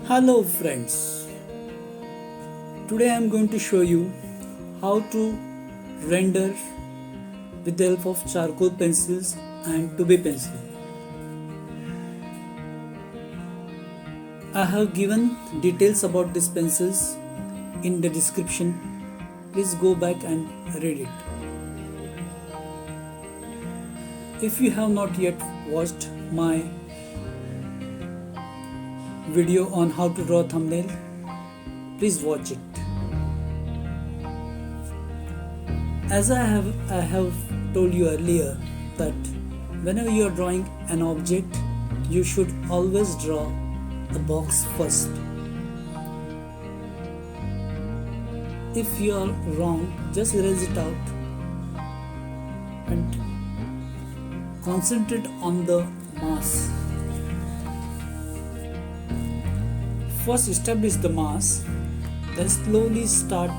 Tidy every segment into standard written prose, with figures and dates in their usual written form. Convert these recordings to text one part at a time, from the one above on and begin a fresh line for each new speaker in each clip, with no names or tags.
Hello friends, today I am going to show you how to render with the help of charcoal pencils and 2B pencil. I have given details about these pencils in the description. Please go back and read it. If you have not yet watched my video on how to draw thumbnail, please watch it. As I have told you earlier that whenever you are drawing an object, you should always draw the box first. If you are wrong, just erase it out and concentrate on the mass. First establish the mass, then slowly start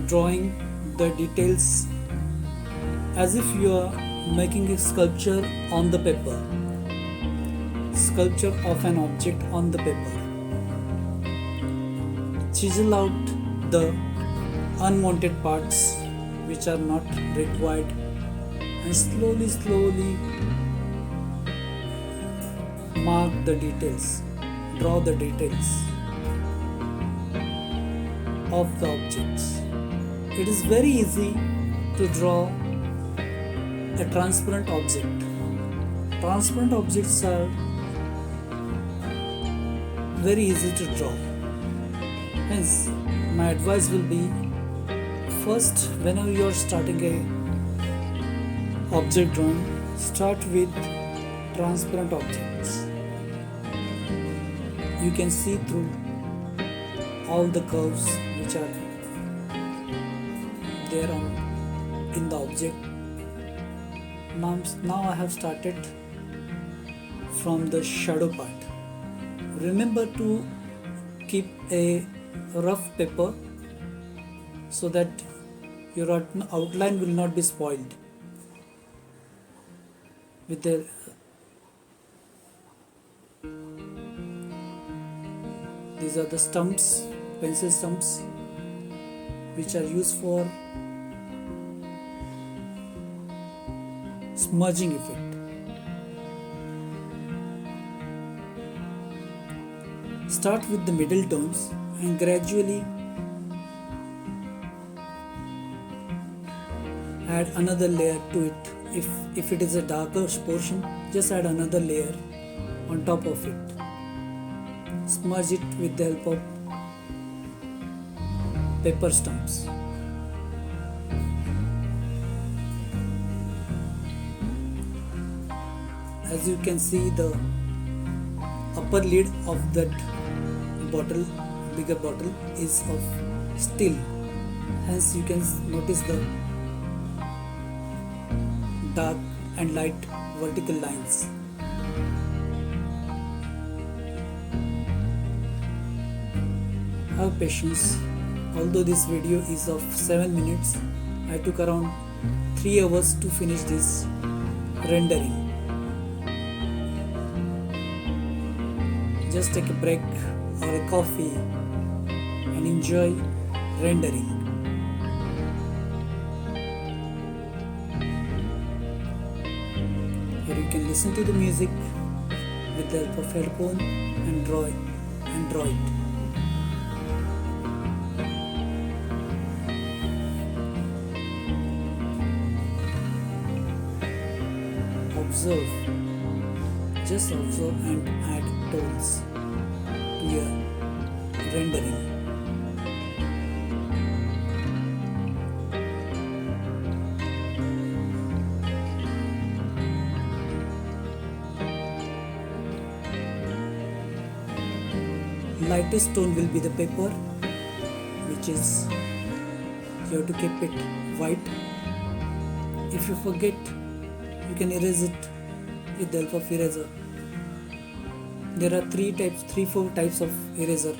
drawing the details as if you are making a sculpture on the paper. Sculpture of an object on the paper. Chisel out the unwanted parts which are not required and slowly mark the details. Draw the details of the objects. It is very easy to draw a transparent object. Transparent objects are very easy to draw. Hence, my advice will be, first, whenever you are starting a object drawing, start with transparent objects. You can see through all the curves which are there in the object. Now I have started from the shadow part. Remember to keep a rough paper so that your outline will not be spoiled. With these are the stumps, pencil stumps, which are used for smudging effect. Start with the middle tones and gradually add another layer to it. If it is a darker portion, just add another layer on top of it. Smudge it with the help of paper stumps. As you can see, the upper lid of that bottle, bigger bottle, is of steel. Hence you can notice the dark and light vertical lines. Have patience. Although this video is of 7 minutes, I took around 3 hours to finish this rendering. Just take a break or a coffee and enjoy rendering. Or you can listen to the music with the help of headphone and draw it. Observe, just observe and add tones to your rendering. Lightest tone will be the paper, which is you have to keep it white. If you forget, you can erase it with the help of eraser. There are 3-4 types of eraser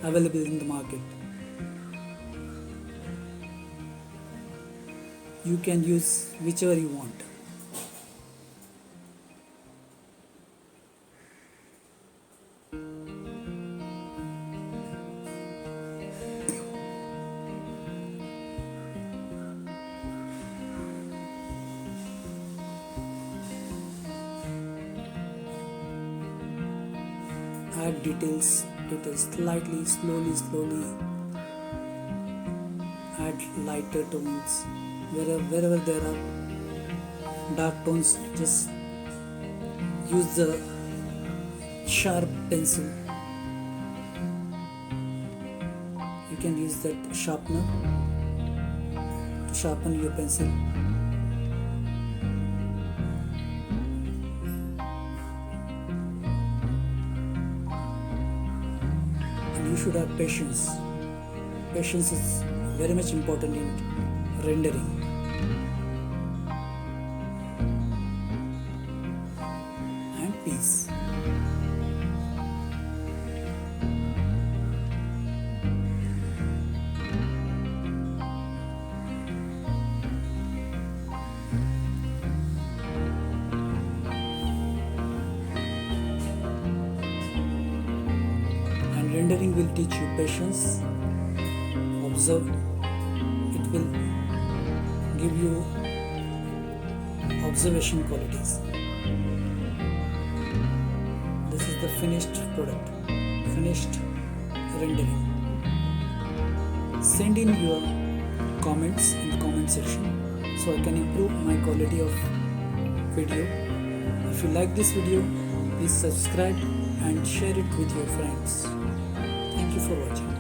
available in the market. You can use whichever you want. add details slightly, slowly. Add lighter tones wherever there are dark tones. Just use the sharp pencil. You can use that sharpener to sharpen your pencil. And you should have patience. Patience is very much important in rendering. And peace. And rendering will teach you patience. Observe, it will give you observation qualities. This is the finished product, finished rendering. Send in your comments in the comment section so I can improve my quality of video. If you like this video, please subscribe and share it with your friends. Thank you for watching.